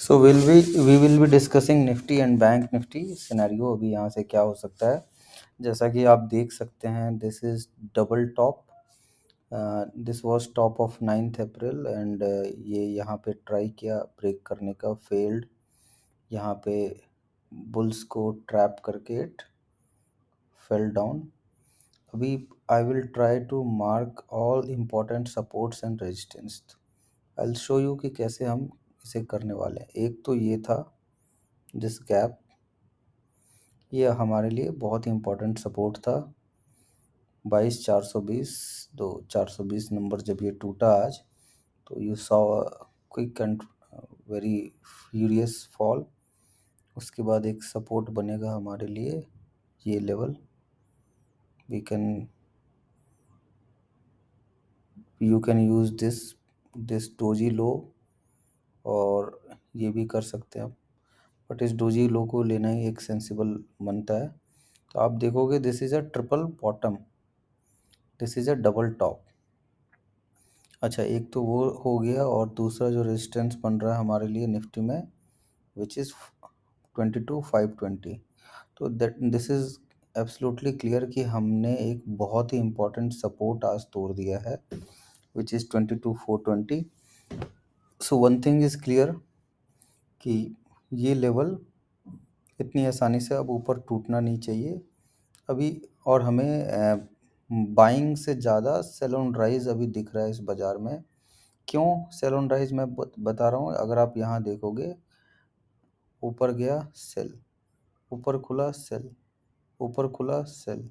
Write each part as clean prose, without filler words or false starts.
So we will be discussing Nifty and bank Nifty scenario. अभी यहाँ से क्या हो सकता है, जैसा कि आप देख सकते हैं, this is double top. This was top of 9th April and ये यहाँ पे ट्राई किया ब्रेक करने का, फेल्ड। यहाँ पे बुल्स को ट्रैप करके इट फेल डाउन। अभी I will try to mark all important supports and resistance. I will show you कि कैसे हम इसे करने वाले हैं। एक तो ये था दिस गैप, ये हमारे लिए बहुत ही इम्पोर्टेंट सपोर्ट था। 22,420 दो 420 नंबर जब ये टूटा आज, तो you saw quick and very furious fall. उसके बाद एक सपोर्ट बनेगा हमारे लिए ये level. We can you can use this doji low, और ये भी कर सकते हैं आप, बट इस डोजी लो को लेना ही एक सेंसिबल बनता है। तो आप देखोगे this is a triple bottom, this is a double top. अच्छा, एक तो वो हो गया, और दूसरा जो रेजिस्टेंस बन रहा है हमारे लिए निफ्टी में, विच इज़ 22,520। तो that this is absolutely clear कि हमने एक बहुत ही इम्पोर्टेंट सपोर्ट आज तोड़ दिया है, which is 22,420। So one thing is clear कि ये लेवल इतनी आसानी से अब ऊपर टूटना नहीं चाहिए अभी, और हमें बाइंग से ज़्यादा सेल ऑन राइज अभी दिख रहा है इस बाज़ार में। क्यों सेल ऑन राइज मैं बता रहा हूँ। अगर आप यहाँ देखोगे, ऊपर गया सेल, ऊपर खुला सेल, ऊपर खुला सेल,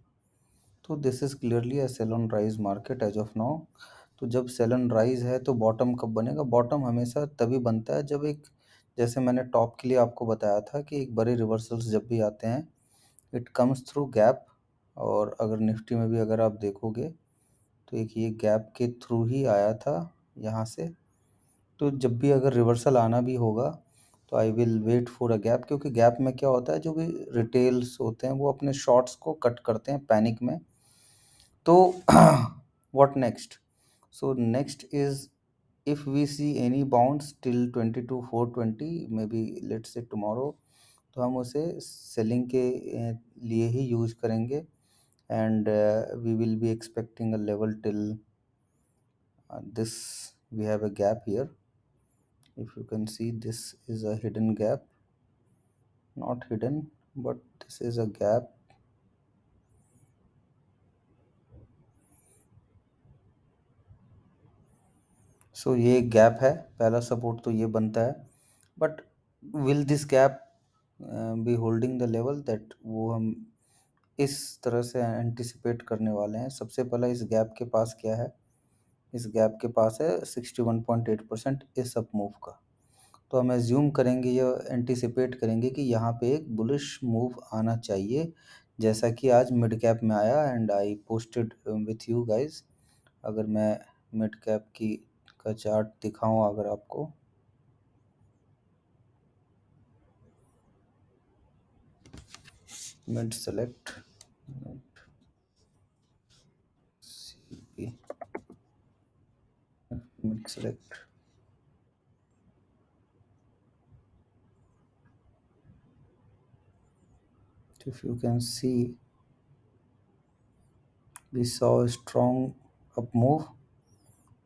तो this is clearly a sell on rise market as of now. तो जब सेल ऑन राइज है तो बॉटम कब बनेगा? बॉटम हमेशा तभी बनता है जब एक, जैसे मैंने टॉप के लिए आपको बताया था कि एक बड़े रिवर्सल्स जब भी आते हैं, इट कम्स थ्रू गैप। और अगर निफ्टी में भी अगर आप देखोगे तो एक ये गैप के थ्रू ही आया था यहाँ से। तो जब भी अगर रिवर्सल आना भी होगा तो I will wait for a gap, क्योंकि गैप में क्या होता है, जो भी रिटेल्स होते हैं वो अपने शॉर्ट्स को कट करते हैं पैनिक में। तो what next? So next is, if we see any bounce till 22,420, maybe let's say tomorrow, तो हम उसे सेलिंग के लिए ही यूज करेंगे। And we will be expecting a level till this. We have a gap here. If you can see, this is a hidden gap, not hidden, but this is a gap. So ये gap है, पहला support तो ये बनता है, but will this gap be holding the level? That वो हम इस तरह से एंटिसिपेट करने वाले हैं। सबसे पहला इस गैप के पास क्या है? इस गैप के पास है 61.8% इस अप मूव का। तो हम एज्यूम करेंगे या एंटिसिपेट करेंगे कि यहाँ पे एक बुलिश मूव आना चाहिए, जैसा कि आज मिड कैप में आया। And I posted with you guys. अगर मैं मिड कैप की का चार्ट दिखाऊं अगर आपको, mid select mid select, if you can see, we saw a strong up move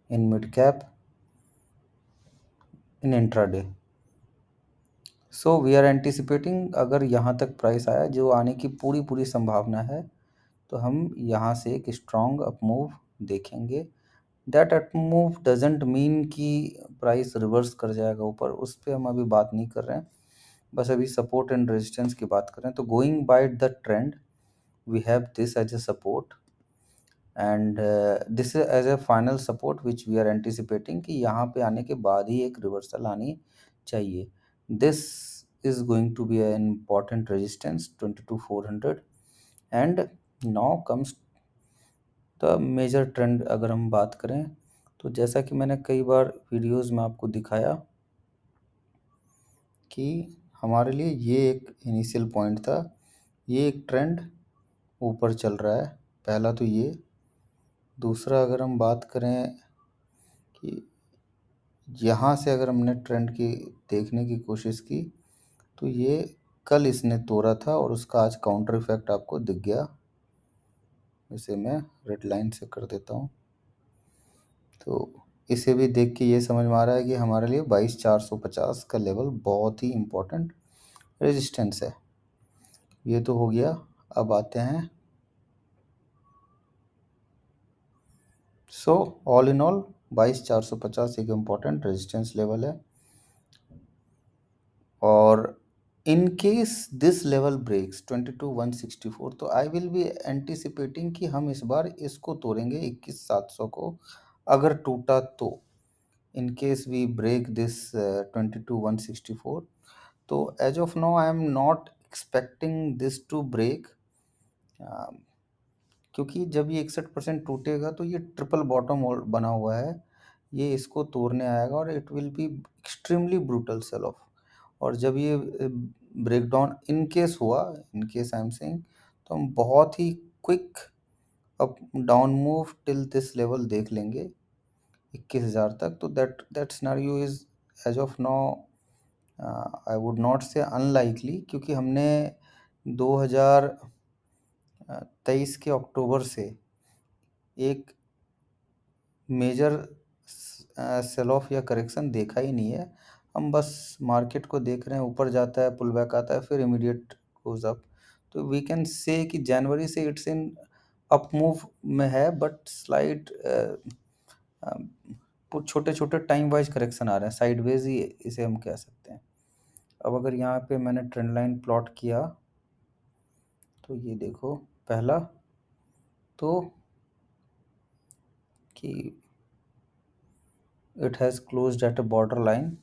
in mid cap in intraday. So we are anticipating, अगर यहाँ तक प्राइस आया, जो आने की पूरी पूरी संभावना है, तो हम यहाँ से एक स्ट्रॉन्ग अप मूव देखेंगे। That up move doesn't mean कि प्राइस रिवर्स कर जाएगा ऊपर, उस पर हम अभी बात नहीं कर रहे हैं, बस अभी सपोर्ट एंड रेजिस्टेंस की बात कर रहे हैं। तो going by the trend, we have this as a support, and this as a final support which we are anticipating कि यहाँ पे आने के बाद ही एक रिवर्सल आनी चाहिए। This is going to be an important resistance 22,400। And now comes the major trend. अगर हम बात करें तो जैसा कि मैंने कई बार वीडियोस में आपको दिखाया कि हमारे लिए ये एक इनिशियल पॉइंट था, ये एक ट्रेंड ऊपर चल रहा है, पहला तो ये। दूसरा, अगर हम बात करें कि यहाँ से अगर हमने ट्रेंड की देखने की कोशिश की तो ये कल इसने तोड़ा था और उसका आज काउंटर इफेक्ट आपको दिख गया। इसे मैं रेड लाइन से कर देता हूँ। तो इसे भी देख के ये समझ में आ रहा है कि हमारे लिए 22,450 का लेवल बहुत ही इम्पोर्टेंट रेजिस्टेंस है। ये तो हो गया। अब आते हैं, सो ऑल इन ऑल 22,450 एक इम्पोर्टेंट रेजिस्टेंस लेवल है। और in case this level breaks 22,164 तो आई विल बी एंटिसिपेटिंग कि हम इस बार इसको तोड़ेंगे 21,700 को, अगर टूटा तो। In case we break this 22,164 तो as of now I am not expecting this to break, क्योंकि जब ये 61% टूटेगा तो ये ट्रिपल बॉटम बना हुआ है, ये इसको तोड़ने आएगा और it will be extremely brutal sell off. और जब ये ब्रेक डाउन इन केस हुआ, in case I am saying, तो हम बहुत ही quick up down move till this level देख लेंगे 21,000 तक। तो that scenario is as of now I would not say unlikely, क्योंकि हमने 2023 के अक्टूबर से एक मेजर सेल ऑफ या करेक्शन देखा ही नहीं है। हम बस मार्केट को देख रहे हैं, ऊपर जाता है, पुल बैक आता है, फिर इमीडिएट गोज अप। तो वी कैन से कि जनवरी से इट्स इन अप मूव में है, बट स्लाइड छोटे छोटे टाइम वाइज करेक्शन आ रहे हैं, साइडवेज ही इसे हम कह सकते हैं। अब अगर यहाँ पे मैंने ट्रेंड लाइन प्लॉट किया तो ये देखो, पहला तो कि it has closed at a border line,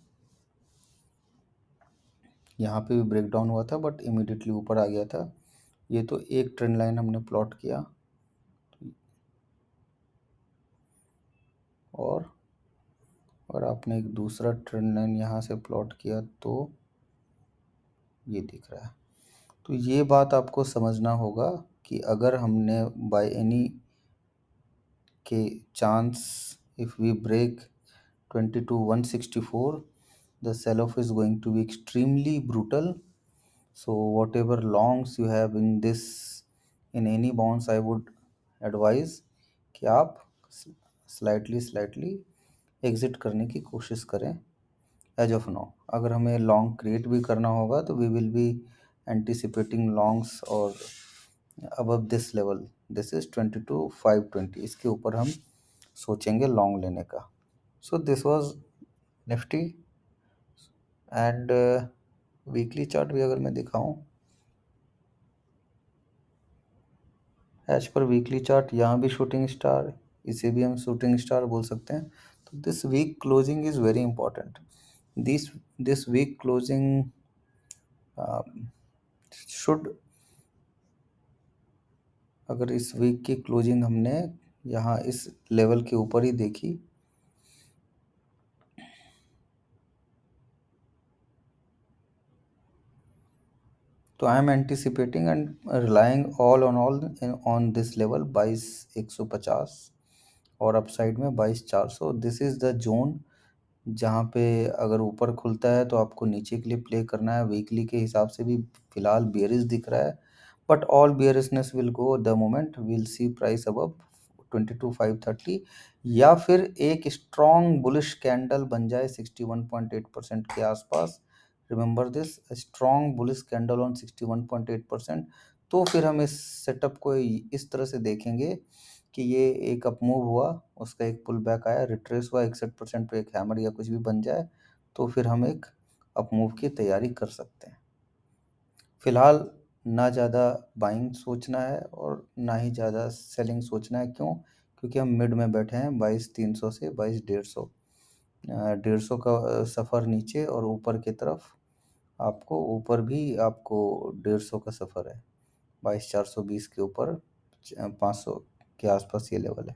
यहाँ पे भी ब्रेक डाउन हुआ था बट इमीडिएटली ऊपर आ गया था। ये तो एक ट्रेंड लाइन हमने प्लॉट किया, और अगर आपने एक दूसरा ट्रेंड लाइन यहाँ से प्लॉट किया तो ये दिख रहा है। तो ये बात आपको समझना होगा कि अगर हमने बाय एनी के chance if we break 22,164 the sell off is going to be extremely brutal. So whatever longs you have in this, in any bonds, I would advise कि आप स्लाइटली एग्जिट करने की कोशिश करें एज ऑफ नाउ। अगर हमें long create भी करना होगा तो we will be anticipating longs और above this level, this is 22,520, इसके ऊपर हम सोचेंगे लॉन्ग लेने का। So this was Nifty. And weekly chart भी अगर मैं दिखाऊं, एज पर वीकली चार्ट यहाँ भी शूटिंग स्टार, इसे भी हम शूटिंग स्टार बोल सकते हैं। तो this week closing is very important. This week closing should, अगर इस वीक की क्लोजिंग हमने यहाँ इस लेवल के ऊपर ही देखी, तो I am anticipating and relying on this level 22,150 और अपसाइड में 22,400। दिस इज़ द जोन जहाँ पे अगर ऊपर खुलता है तो आपको नीचे के लिए प्ले करना है। वीकली के हिसाब से भी फिलहाल बेयरिश दिख रहा है, but all bearishness will go the moment we'll see price above 22,530, या फिर एक स्ट्रॉन्ग बुलिश कैंडल बन जाए 61.8% के आसपास। Remember this, strong bullish candle on 61.8%। तो फिर हम इस सेटअप को इस तरह से देखेंगे कि ये एक अप मूव हुआ, उसका एक पुल बैक आया, रिट्रेस हुआ 61% पे, एक हैमर या कुछ भी बन जाए, तो फिर हम एक अप मूव की तैयारी कर सकते हैं। फिलहाल ना ज़्यादा बाइंग सोचना है और ना ही ज़्यादा सेलिंग सोचना है। क्यों? क्योंकि हम मिड में बैठे हैं 22,300 से 22,150, 150 का सफ़र नीचे, और ऊपर की तरफ आपको ऊपर भी आपको 150 का सफ़र है, 22,420 के ऊपर 500 के आसपास ये लेवल है।